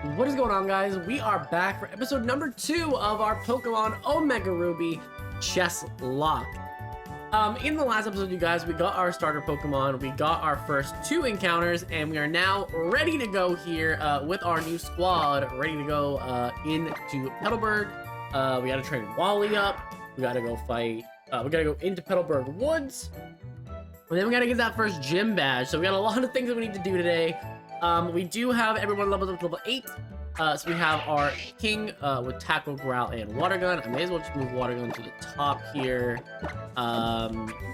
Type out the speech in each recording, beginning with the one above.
What is going on, guys? We are back for episode number 2 of our Pokemon Omega Ruby Chesslocke. In the last episode, you guys, we got our starter Pokemon, we got our first 2 encounters, and we are now ready to go here with our new squad, ready to go into Petalburg. We gotta train Wally up, we gotta go fight, we gotta go into Petalburg Woods, and then we gotta get that first gym badge. So we got a lot of things that we need to do today. We do have everyone leveled up to level 8. So we have our King with Tackle, Growl, and Water Gun. I may as well just move Water Gun to the top here.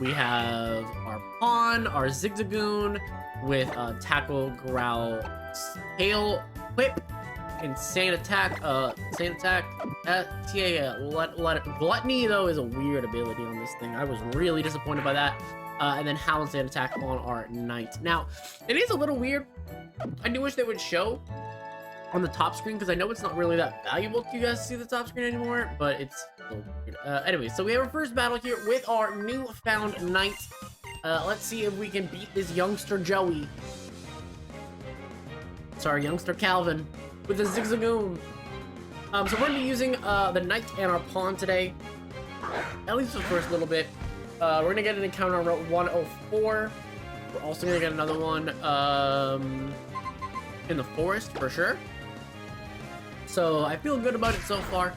We have our Pawn, our Zigzagoon with Tackle, Growl, Hail, Whip, Insane Attack. Gluttony, though, is a weird ability on this thing. I was really disappointed by that. And then Howl and Insane Attack on our Knight. Now, it is a little weird. I do wish they would show on the top screen, because I know it's not really that valuable to you guys to see the top screen anymore, but it's a little weird. Anyway, so we have our first battle here with our newfound Knight. Let's see if we can beat this youngster Joey. Sorry, youngster Calvin with the Zigzagoon. So we're going to be using the Knight and our Pawn today, at least for the first little bit. We're going to get an encounter on Route 104. We're also going to get another one in the forest for sure. So I feel good about it so far.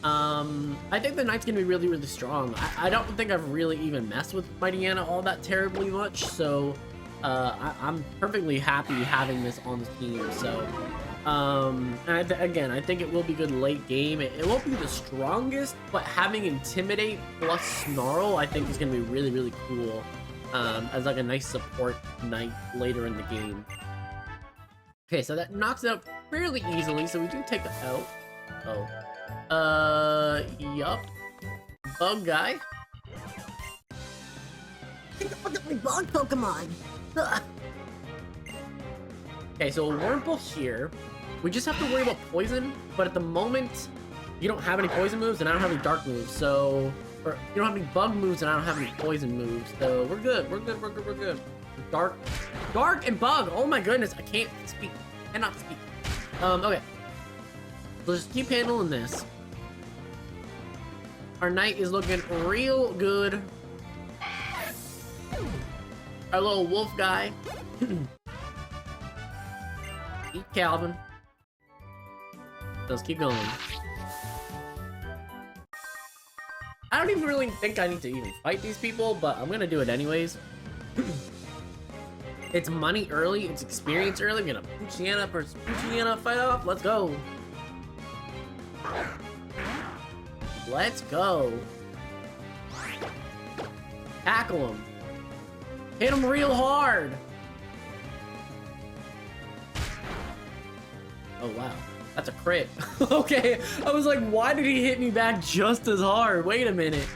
I think the Knight's going to be really, really strong. I don't think I've really even messed with Mighty Anna all that terribly much. So I'm perfectly happy having this on the team. So and again, I think it will be good late game. It won't be the strongest, but having Intimidate plus Snarl, I think is going to be really, really cool. As like a nice support Knight later in the game. Okay, so that knocks it out fairly easily, so we do take the out. Yup. Bug guy. Take a look at my bug Pokemon. Okay, so a Wurmple here. We just have to worry about poison, but at the moment, you don't have any poison moves, and I don't have any dark moves, so... Or you don't have any bug moves, and I don't have any poison moves, so we're good, we're good. Dark and bug, oh my goodness, I can't speak, cannot speak. Okay. So just keep handling this. Our Knight is looking real good. Our little wolf guy. Eat Calvin. Let's keep going. I don't even really think I need to even fight these people, but I'm gonna do it anyways. It's money early, it's experience early. We're gonna Poochyena versus Poochyena fight off. Let's go. Let's go. Tackle him. Hit him real hard. Oh, wow. That's a crit. Okay, I was like, why did he hit me back just as hard? Wait a minute.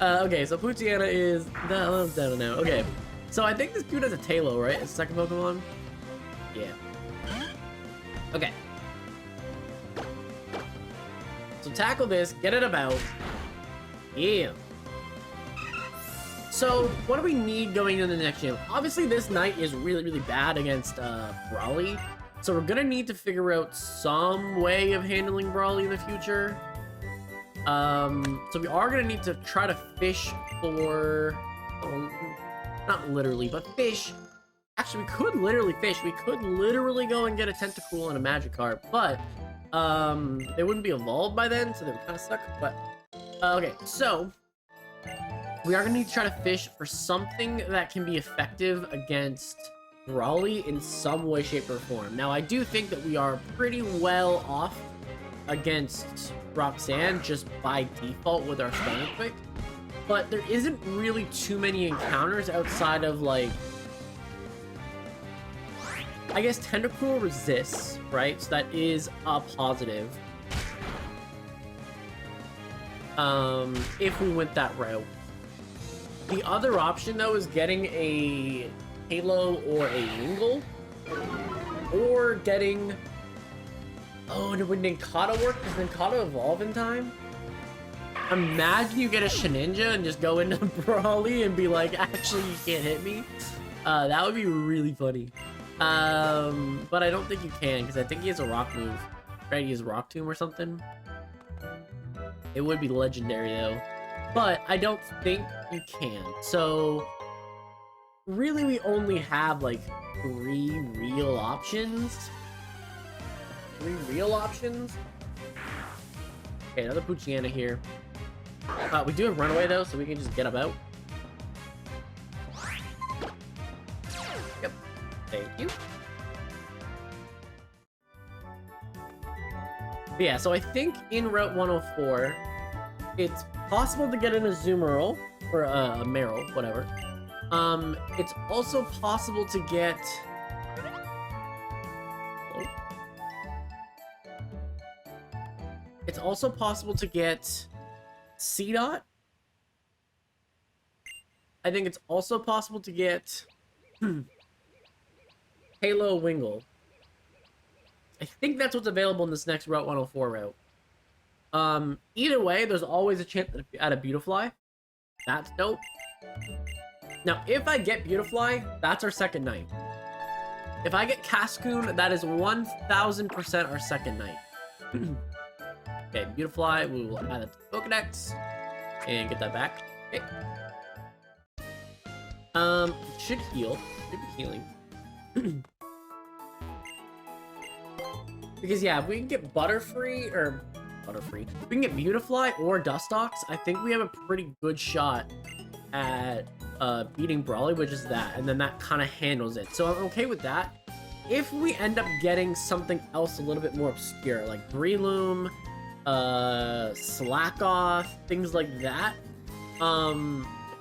Okay, so Poochyena is... No, I don't know. Okay, so I think this dude has a Tailo, right? It's second Pokemon? Yeah. Okay. So tackle this, get it about. Yeah. So, what do we need going into the next gym? Obviously, this Knight is really, really bad against Brawly. So we're gonna need to figure out some way of handling Brawly in the future. So we are gonna need to try to fish for... not literally, but fish. Actually, we could literally fish. We could literally go and get a Tentacool and a Magikarp, but they wouldn't be evolved by then, so they would kind of suck. But okay, so we are gonna need to try to fish for something that can be effective against Brawly in some way, shape, or form. Now, I do think that we are pretty well off against Roxanne just by default with our Stunner Quick, but there isn't really too many encounters outside of, like, I guess Tentacool resists, right? So that is a positive. If we went that route. The other option, though, is getting a Halo or a Wingull, or getting... Oh, would Nincada work? Does Nincada evolve in time? Imagine you get a Shedinja and just go into Brawly and be like, actually, you can't hit me. That would be really funny. But I don't think you can, because I think he has a rock move. Right, he has Rock Tomb or something. It would be legendary, though. But I don't think you can. So, really, we only have, like, 3 real options. 3 real options? Okay, another Poochyena here. We do have Runaway, though, so we can just get about. Yep. Thank you. But yeah, so I think in Route 104, it's possible to get an Azumarill, or a Marill, whatever. It's also possible to get... It's also possible to get C-Dot. I think it's also possible to get Halo Wingull. I think that's what's available in this next Route 104 route. Either way, there's always a chance at a Beautifly. That's dope. Now, if I get Beautifly, that's our second night. If I get Cascoon, that is 1000% our second night. Okay, Beautifly, we will add it to the Pokedex and get that back. Okay. It should heal. Should be healing. Because yeah, if we can get Butterfree, we can get Beautifly or Dustox, I think we have a pretty good shot at beating Brawly, which is that, and then that kind of handles it. So I'm okay with that. If we end up getting something else a little bit more obscure, like Breloom, Slackoth, things like that.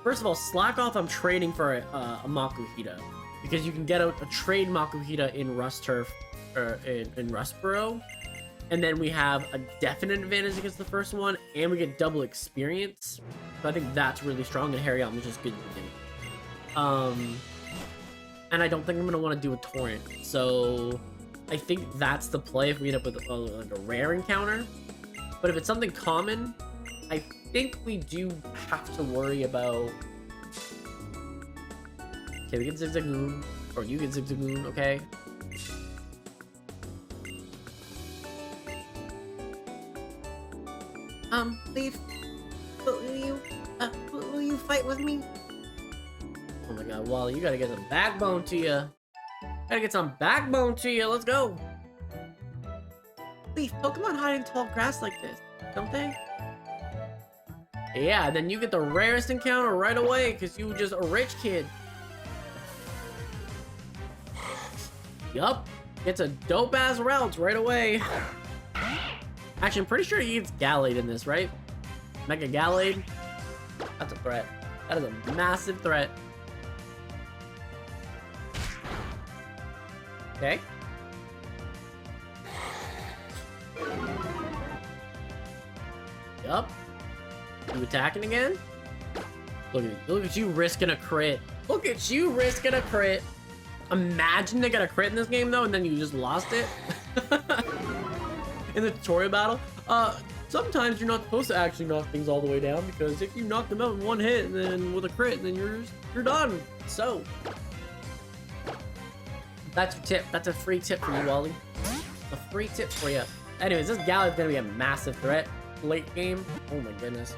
First of all, Slackoth I'm trading for a Makuhita, because you can get a trade Makuhita in Rust Turf, or in Rustboro, and then we have a definite advantage against the first one, and we get double experience. So I think that's really strong, and Harry Allen is just good at the beginning. And I don't think I'm gonna want to do a Torrent, so I think that's the play if we end up with like a rare encounter. But if it's something common, I think we do have to worry about... Okay, we get Zigzagoon, or you get Zigzagoon, okay? Leaf, will you fight with me? Oh my god, Wally, you gotta get some backbone to you. Gotta get some backbone to you, let's go! Leaf, Pokemon hide in tall grass like this, don't they? Yeah, then you get the rarest encounter right away, because you just a rich kid. Yup, gets a dope-ass route right away. Actually, I'm pretty sure he gets Gallade in this, right? Mega Gallade? That's a threat. That is a massive threat. Okay. Yup. You attacking again? Look at you risking a crit. Look at you risking a crit. Imagine they got a crit in this game though, and then you just lost it. In the tutorial battle. Sometimes you're not supposed to actually knock things all the way down, because if you knock them out in one hit and then with a crit, then you're done. So that's your tip. That's a free tip for you, Wally. A free tip for you. Anyways, this Galade's gonna be a massive threat late game. Oh my goodness.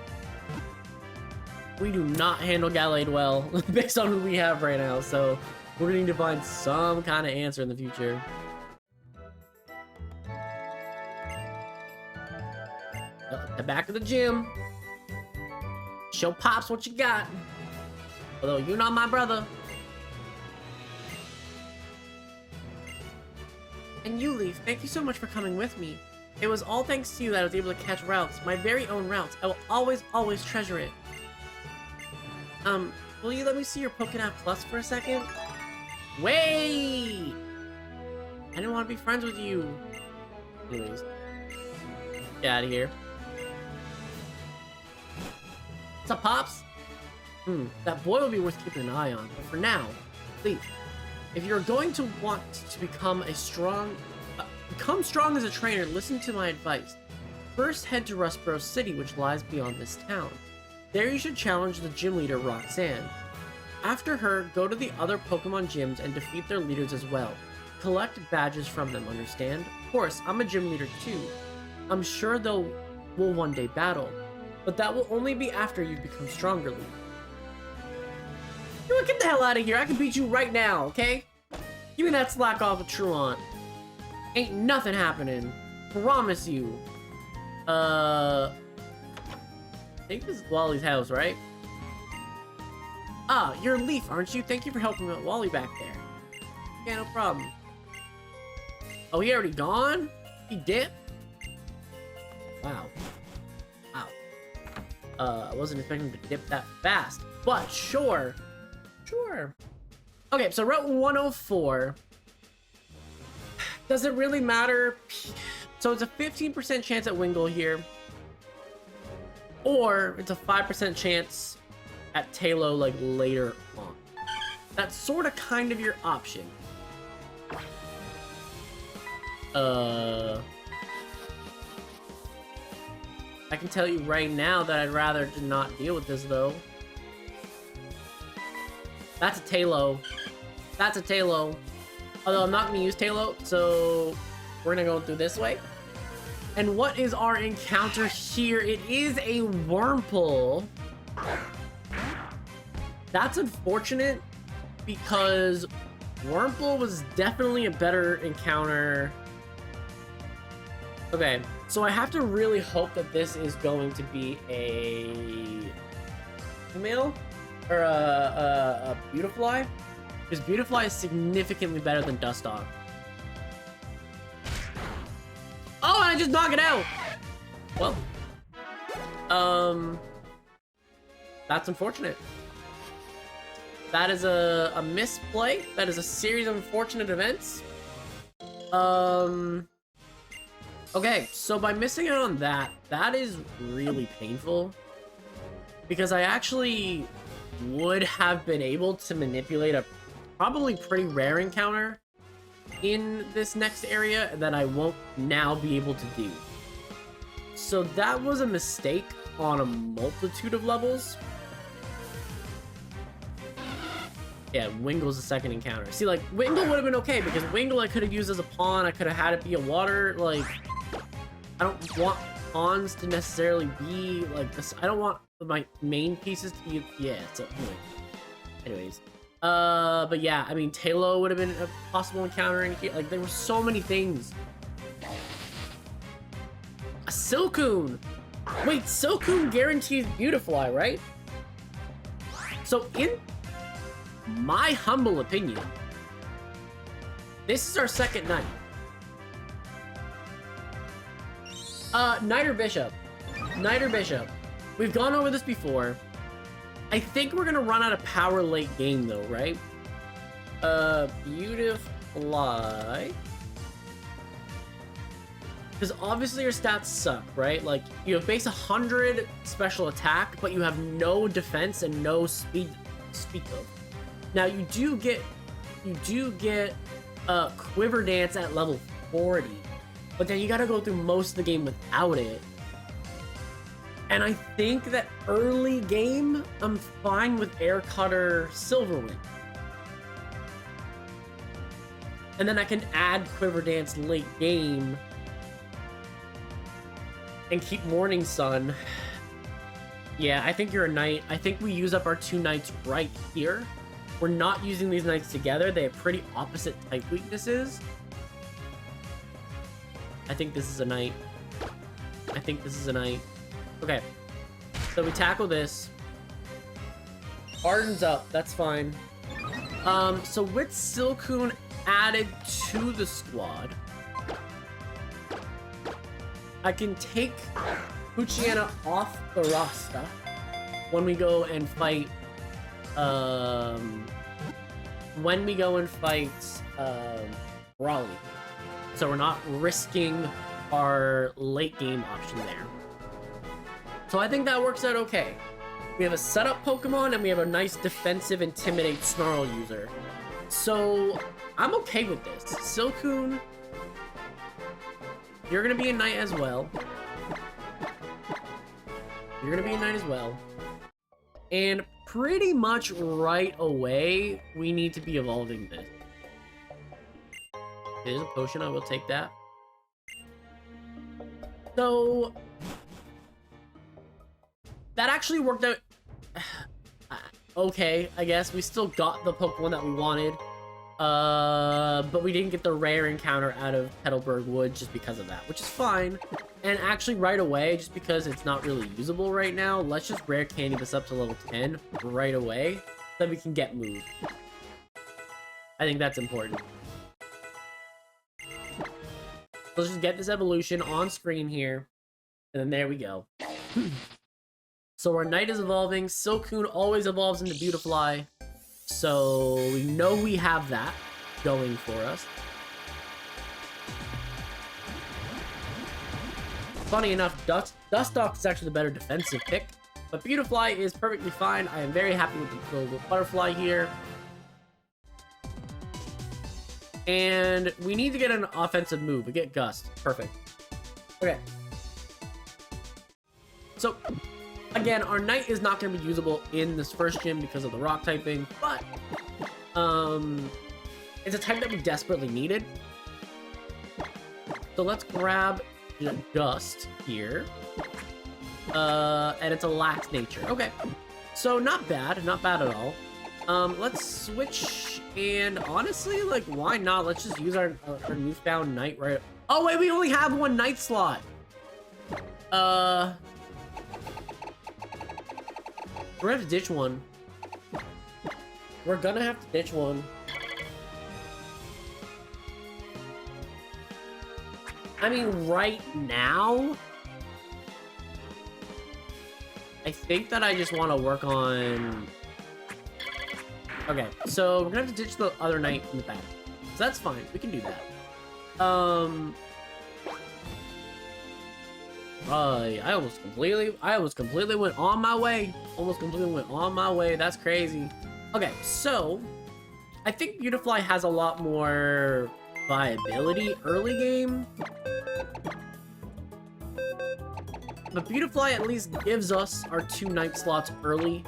We do not handle Gallade well based on who we have right now, so we're gonna need to find some kind of answer in the future. Back to the gym. Show Pops what you got. Although you're not my brother. And you, Leaf, thank you so much for coming with me. It was all thanks to you that I was able to catch routes, my very own routes. I will always, always treasure it. Will you let me see your Pokédex Plus for a second? Wait! I didn't want to be friends with you. Anyways. Get out of here. What's up, Pops? That boy will be worth keeping an eye on. But for now, Leaf, if you're going to want to become strong as a trainer, listen to my advice. First, head to Rustboro City, which lies beyond this town. There you should challenge the gym leader, Roxanne. After her, go to the other Pokemon gyms and defeat their leaders as well. collect badges from them, understand? Of course, I'm a gym leader too. I'm sure we'll one day battle, but that will only be after you've become stronger, Lee. Get the hell out of here. I can beat you right now, okay? Give me that slack off of Truant. Ain't nothing happening. Promise you. I think this is Wally's house, right? Ah, you're Leaf, aren't you? Thank you for helping out Wally back there. Yeah, no problem. Oh, he already gone? He dipped? Wow. Wow. I wasn't expecting to dip that fast, but sure. Sure. Okay, so Route 104. Does it really matter? So it's a 15% chance at Wingle here. Or it's a 5% chance at Talo, like, later on. That's sort of kind of your option. I can tell you right now that I'd rather not deal with this, though. That's a Talo. That's a Talo. Although I'm not going to use Talo, so we're going to go through this way. And what is our encounter here? It is a Wurmple. That's unfortunate because Wurmple was definitely a better encounter. Okay, so I have to really hope that this is going to be a female or a Beautifly, because Beautifly is significantly better than Dustock. Oh, and I just knock it out. Well, that's unfortunate. That is a misplay. That is a series of unfortunate events. Okay, so by missing out on that, that is really painful. Because I actually would have been able to manipulate a probably pretty rare encounter in this next area that I won't now be able to do. So that was a mistake on a multitude of levels. Yeah, Wingle's the second encounter. See, like, Wingle would have been okay, because Wingle I could have used as a pawn, I could have had it be a water, like... I don't want pawns to necessarily be, like, this. I don't want my main pieces to be... Yeah, so, anyway. Anyways. But yeah, I mean, Talo would have been a possible encounter in here. Like, there were so many things. A Silcoon! Wait, Silcoon guarantees Beautifly, right? So, in my humble opinion, this is our second night. Knight or Bishop? Knight or Bishop? We've gone over this before. I think we're gonna run out of power late game though, right? Beautifly. Because obviously your stats suck, right? Like, you have base 100 special attack, but you have no defense and no speed of. Now you do get Quiver Dance at level 40, but then you gotta go through most of the game without it. And I think that early game, I'm fine with Air Cutter Silverwind. And then I can add Quiver Dance late game and keep Morning Sun. Yeah, I think you're a knight. I think we use up our two knights right here. We're not using these knights together. They have pretty opposite type weaknesses. I think this is a knight. I think this is a knight. Okay. So we tackle this. Arden's up. That's fine. So with Silcoon added to the squad, I can take Puchiana off the roster when we go and fight Raleigh. So we're not risking our late game option there. So I think that works out okay. We have a setup Pokemon and we have a nice defensive Intimidate Snarl user. So I'm okay with this. Silcoon, you're gonna be a knight as well. You're gonna be a knight as well. And pretty much right away, we need to be evolving this. It is a potion. I will take that. So that actually worked out okay, I guess. We still got the Pokemon that we wanted. But we didn't get the rare encounter out of Petalburg Wood just because of that, which is fine. And actually right away, just because it's not really usable right now, let's just rare candy this up to level 10 right away, so that we can get moved. I think that's important. Let's just get this evolution on screen here, and then there we go. So our Knight is evolving. Silcoon always evolves into Beautifly. So we know we have that going for us. Funny enough, Dustox is actually the better defensive pick, but Beautifly is perfectly fine. I am very happy with the Butterfly here. And we need to get an offensive move. We get Gust. Perfect. Okay. So again, our Knight is not going to be usable in this first gym because of the rock typing, but it's a type that we desperately needed. So let's grab Gust here. And it's a lax nature. Okay. So not bad at all. Let's switch, and honestly, like, why not? Let's just use our newfound Knight right. Oh wait, we only have one Knight slot. We're gonna have to ditch one. We're gonna have to ditch one. I mean, right now, I think that I just want to work on... Okay, so we're gonna have to ditch the other Knight in the back. So that's fine. We can do that. I almost completely went on my way. That's crazy. Okay, so I think Beautifly has a lot more viability early game. But Beautifly at least gives us our 2 Knight slots early.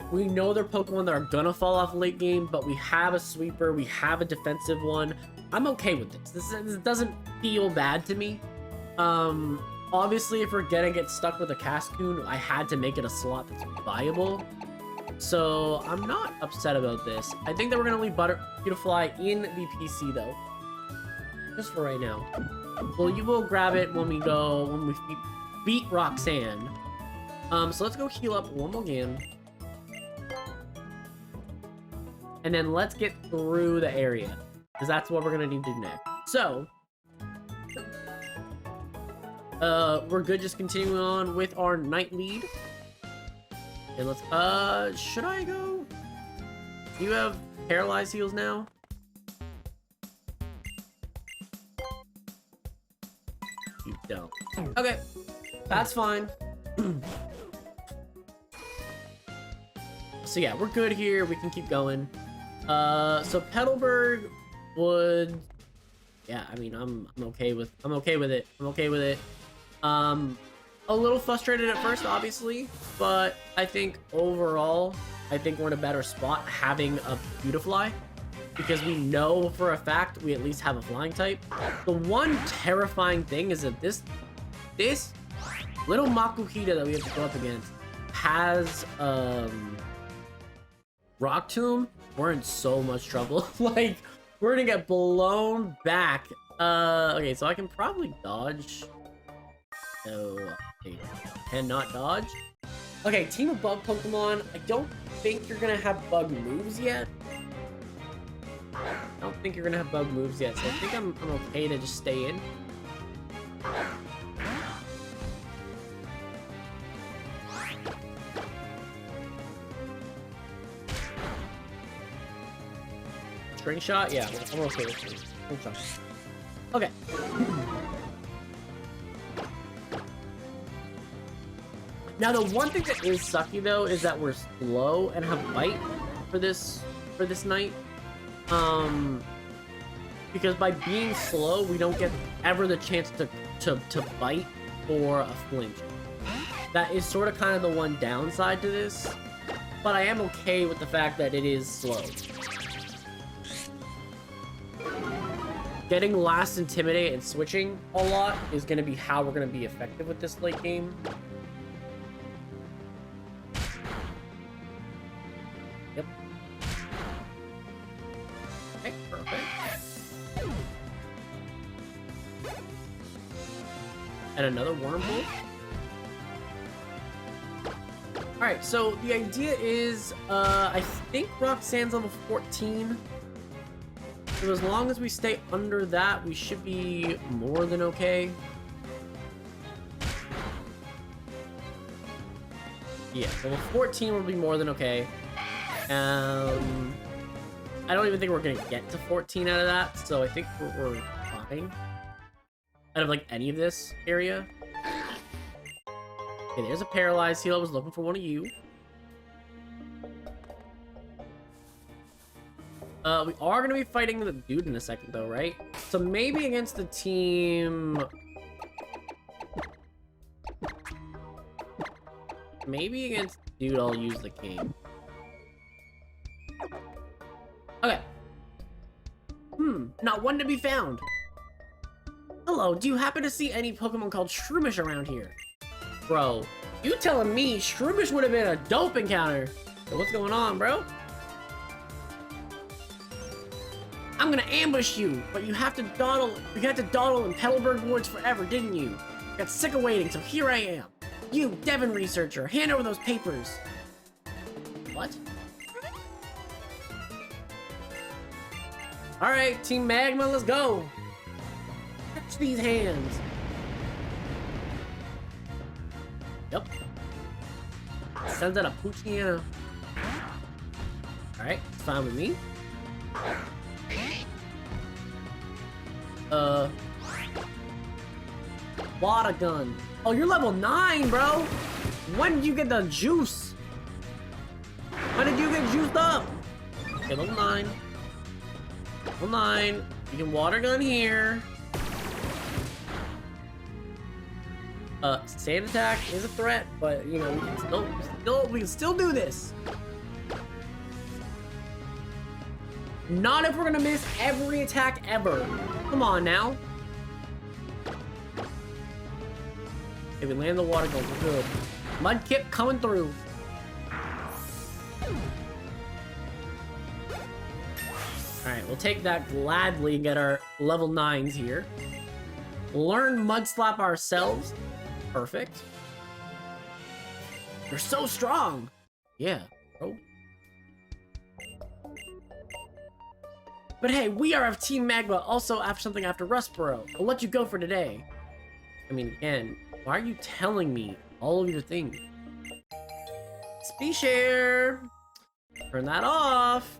We know they're Pokemon that are gonna fall off late game, but we have a sweeper, we have a defensive one. I'm okay with this. This doesn't feel bad to me. Obviously, if we're gonna get stuck with a Cascoon, I had to make it a slot that's viable. So I'm not upset about this. I think that we're gonna leave Beautifly in the PC though, just for right now. Well, you will grab it when we beat Roxanne. So let's go heal up one more again. And then let's get through the area, because that's what we're gonna need to do next. So, we're good just continuing on with our Knight lead. And let's, should I go? Do you have Paralyzed heals now? You don't. Okay, that's fine. So yeah, we're good here. We can keep going. So Petalburg would, yeah, I mean, I'm okay with it. A little frustrated at first, obviously, but I think overall, I think we're in a better spot having a Beautifly, because we know for a fact we at least have a flying type. The one terrifying thing is that this little Makuhita that we have to go up against has Rock Tomb. We're in so much trouble. Like, we're gonna get blown back. Okay, so I can probably dodge. No, I cannot dodge. Okay, team of bug Pokemon. I don't think you're gonna have bug moves yet. So I think I'm okay to just stay in. String shot? Yeah, I'm okay with string shot. Okay. Now the one thing that is sucky though is that we're slow and have bite for this Knight. Because by being slow, we don't get ever the chance to bite or a flinch. That is sort of kind of the one downside to this, but I am okay with the fact that it is slow. getting last intimidate and switching a lot is going to be how we're going to be effective with this late game. Yep. Okay, perfect. And another wormhole. Alright, so the idea is, I think Roxanne's level 14. So as long as we stay under that, we should be more than okay. Yeah, level 14 will be more than okay. I don't even think we're gonna get to 14 out of that, so I think we're fine. Out of like any of this area. Okay, there's a paralyzed heal. I was looking for one of you. We are going to be fighting the dude in a second, though, right? So maybe against the team... Maybe against the dude, I'll use the king. Okay. Not one to be found. Hello, do you happen to see any Pokemon called Shroomish around here? Bro, you telling me Shroomish would have been a dope encounter? So what's going on, bro? I'm gonna ambush you, but you had to dawdle in Petalburg Woods forever, didn't you? Got sick of waiting, so here I am. You, Devon researcher, hand over those papers. What? Alright, Team Magma, let's go. Catch these hands. Yep. Sends out a Poochyena. Alright, it's fine with me. Water gun. Oh, you're level 9, bro. When did you get the juice? When did you get juiced up? Okay, level 9. Level 9. You can water gun here. Sand attack is a threat, but you know, we can still do this. Not if we're gonna miss every attack ever. Come on now. Okay, we land the water gun, we're good. Mudkip coming through. Alright, we'll take that gladly and get our level 9s here. Learn Mud Slap ourselves. Perfect. You're so strong. Yeah, bro. But hey, we are of Team Magma, also have something after Rustboro. I'll let you go for today. I mean, again, why are you telling me all of your things? Speeshare! Turn that off!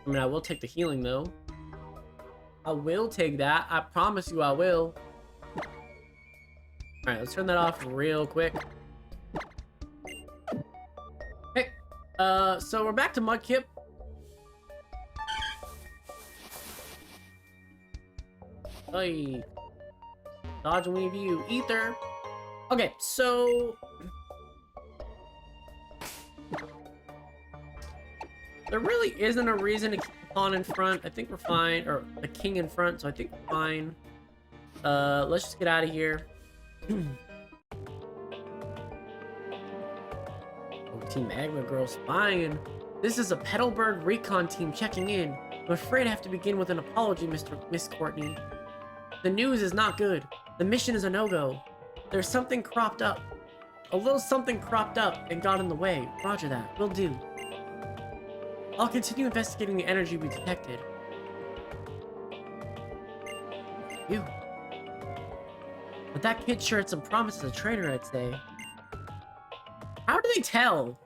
I mean, I will take the healing, though. I will take that. I promise you I will. Alright, let's turn that off real quick. Hey, so we're back to Mudkip. Hey. Dodge and weave you. Ether. Okay, so... there really isn't a reason to keep the pawn in front. I think we're fine. Or the king in front, so I think we're fine. Let's just get out of here. Oh, Team Magma girl spying. This is a Petalburg recon team checking in. I'm afraid I have to begin with an apology, Miss Courtney. The news is not good. The mission is a no-go. There's something cropped up. A little something cropped up and got in the way. Roger that. Will do. I'll continue investigating the energy we detected. You. But that kid sure had some promise as a trainer, I'd say. How do they tell?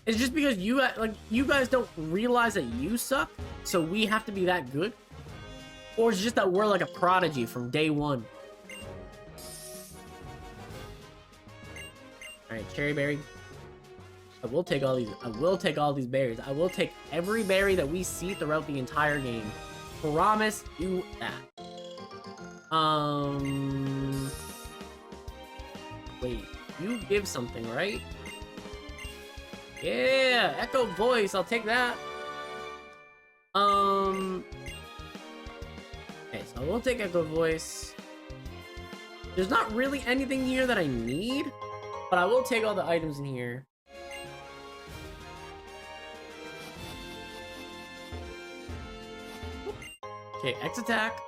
Is it just because you guys don't realize that you suck, so we have to be that good? Or is it just that we're like a prodigy from day one? Alright, cherry berry. I will take all these. I will take all these berries. I will take every berry that we see throughout the entire game. Promise you that. Wait. You give something, right? Yeah, Echo Voice. I'll take that. Okay, so we'll take Echo Voice. There's not really anything here that I need, but I will take all the items in here. Okay, X attack.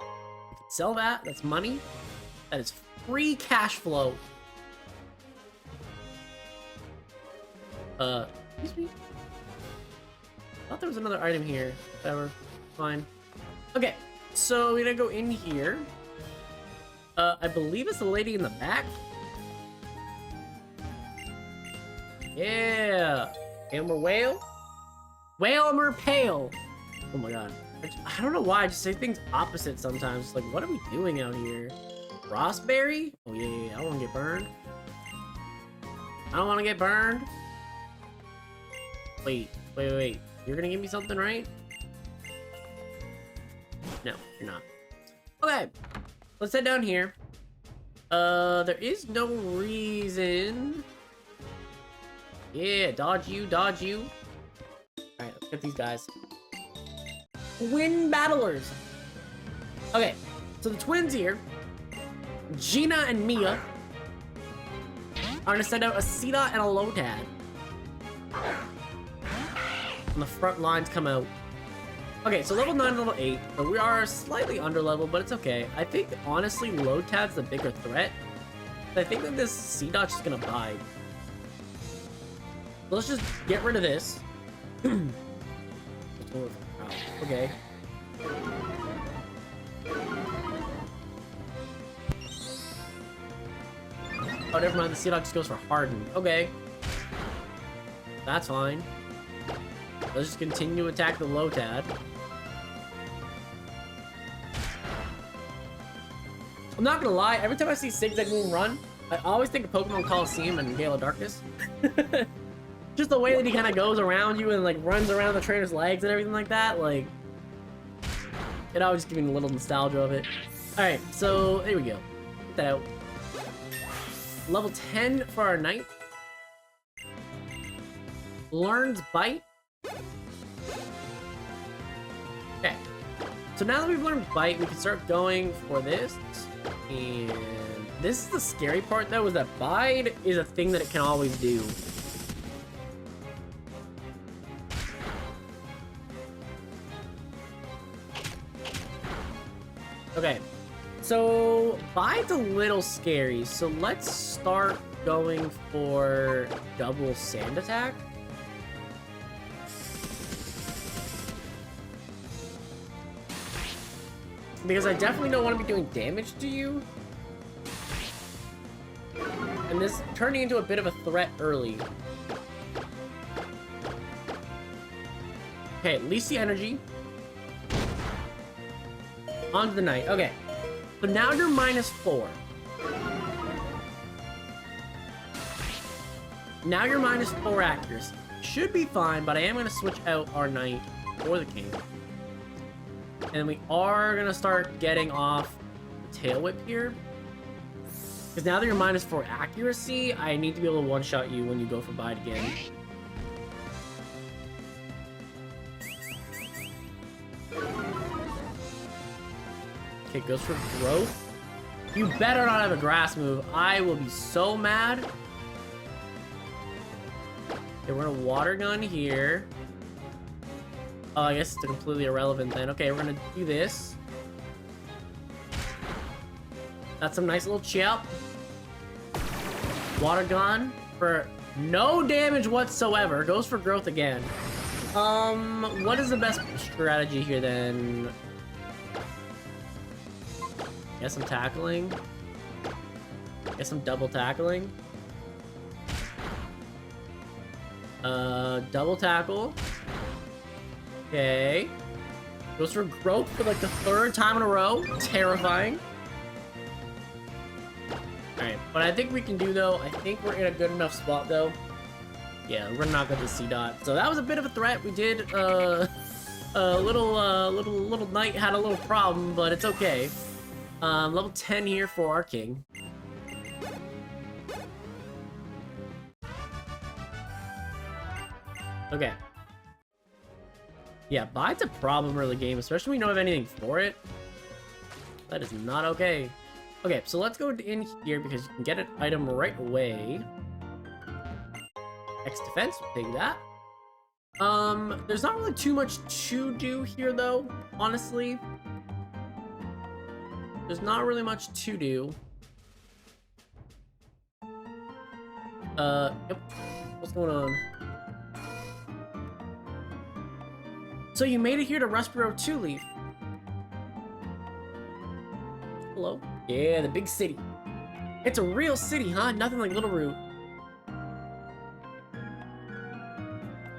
We can sell that. That's money. That is free cash flow. Excuse me. I thought there was another item here. Whatever. Fine. Okay, so we're gonna go in here. I believe it's the lady in the back. Yeah. Amber Whale? Whale Pale. Oh my god. I don't know why, I just say things opposite sometimes. Like, what are we doing out here? Rossberry? Oh yeah, I don't want to get burned. I don't want to get burned. Wait. You're gonna give me something, right? No, you're not. Okay. Let's head down here. There is no reason. Yeah, dodge you. Alright, let's get these guys. Twin battlers. Okay, so the twins here, Gina and Mia, are gonna send out a Cedot and a Lotad. And the front lines come out. Okay, so level 9 and level 8, but we are slightly under level, but it's okay. I think, honestly, Lotad's the bigger threat. I think that this Cedot's just gonna bide. So let's just get rid of this. Okay. Oh, never mind. The Chesslocke just goes for Harden. Okay. That's fine. Let's just continue to attack the Lotad. I'm not gonna lie. Every time I see Zigzag Moon run, I always think of Pokemon Coliseum and Gale of Darkness. Just the way that he kind of goes around you and like runs around the trainer's legs and everything like that, like it always gives me a little nostalgia of it. Alright, so there we go. Get that out. Level 10 for our knight. Learns Bite. Okay. So now that we've learned Bite, we can start going for this. And this is the scary part though, is that Bite is a thing that it can always do. Okay, so Bide's a little scary, so let's start going for double sand attack. Because I definitely don't want to be doing damage to you. And this turning into a bit of a threat early. Okay, at least the energy. Onto the knight. Okay. So now you're -4. Now you're -4 accuracy. Should be fine, but I am going to switch out our knight for the king. And we are going to start getting off the tail whip here. Because now that you're -4 accuracy, I need to be able to one-shot you when you go for bite again. Okay, goes for growth. You better not have a grass move. I will be so mad. Okay, we're gonna water gun here. Oh, I guess it's completely irrelevant then. Okay, we're gonna do this. That's some nice little chip. Water gun for no damage whatsoever. Goes for growth again. What is the best strategy here then? Guess I'm tackling. Guess I'm double tackling. Double tackle. Okay. Goes for growth for like the 3rd time in a row. Terrifying. Alright, what I think we can do though, I think we're in a good enough spot though. Yeah, we're not going to Cedot. So that was a bit of a threat. We did, little knight had a little problem, but it's okay. Level 10 here for our king. Okay. Yeah, bide's a problem early game, especially when we don't have anything for it. That is not okay. Okay, so let's go in here because you can get an item right away. X defense, we'll take that. There's not really too much to do here though, honestly. There's not really much to do. Yep. What's going on? So you made it here to Rustboro 2 Leaf. Hello? Yeah, the big city. It's a real city, huh? Nothing like Little Root.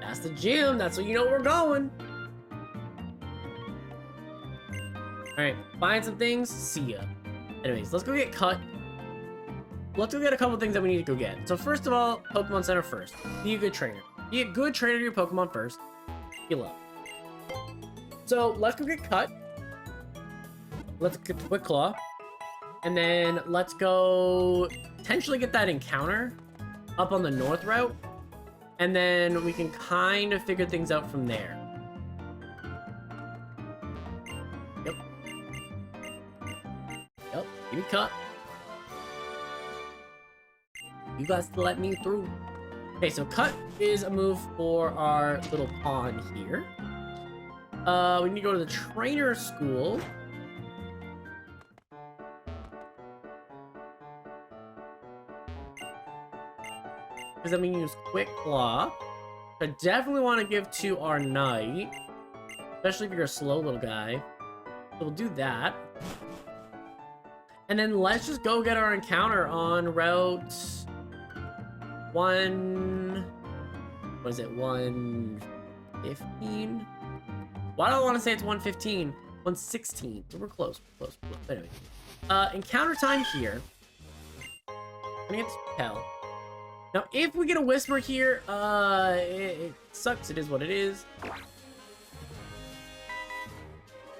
That's the gym. That's what you know we're going. Alright, find some things. See ya. Anyways, let's go get cut. Let's go get a couple things that we need to go get. So first of all, Pokemon Center first. Be a good trainer. Be a good trainer to your Pokemon first. Heal up. So let's go get cut. Let's get the Quick Claw. And then let's go potentially get that encounter up on the north route. And then we can kind of figure things out from there. Yep. Yep, give me cut. You guys let me through. Okay, so cut is a move for our little pawn here. We need to go to the trainer school. Because then we use Quick Claw. I definitely want to give to our knight. Especially if you're a slow little guy. So we'll do that. And then let's just go get our encounter on route 115? Why do I want to say it's 115? 116. So we're close. Close. Anyway. Encounter time here. I'm gonna get to Pell. Now, if we get a Whisper here, it sucks. It is what it is.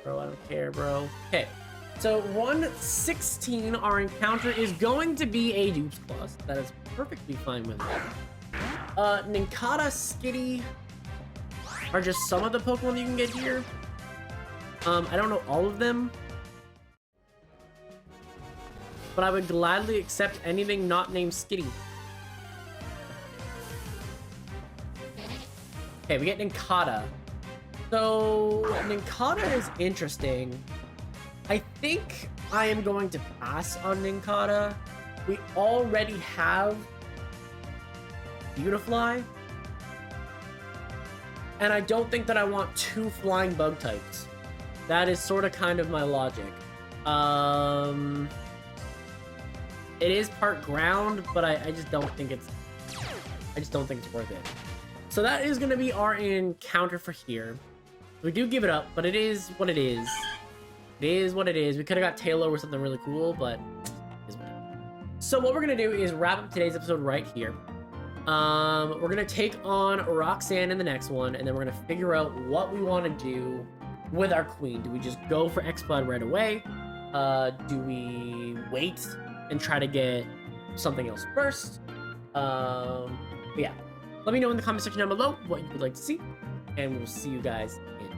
Bro, I don't care, bro. Okay. So 116, our encounter is going to be a Dupes Claw. That is perfectly fine with me. Nincada, Skitty are just some of the Pokemon you can get here. I don't know all of them. But I would gladly accept anything not named Skitty. Okay, we get Nincada. So, Nincada is interesting. I think I am going to pass on Nincada. We already have Beautifly. And I don't think that I want two flying bug types. That is sort of kind of my logic. It is part ground, but I just don't think it's worth it. So that is going to be our encounter for here. We do give it up, but it is what it is. It is what it is. We could have got Taylor or something really cool, but it is what it is. So what we're going to do is wrap up today's episode right here. We're going to take on Roxanne in the next one, and then we're going to figure out what we want to do with our queen. Do we just go for Exploit right away? Do we wait and try to get something else first? But yeah. Let me know in the comment section down below what you would like to see, and we'll see you guys in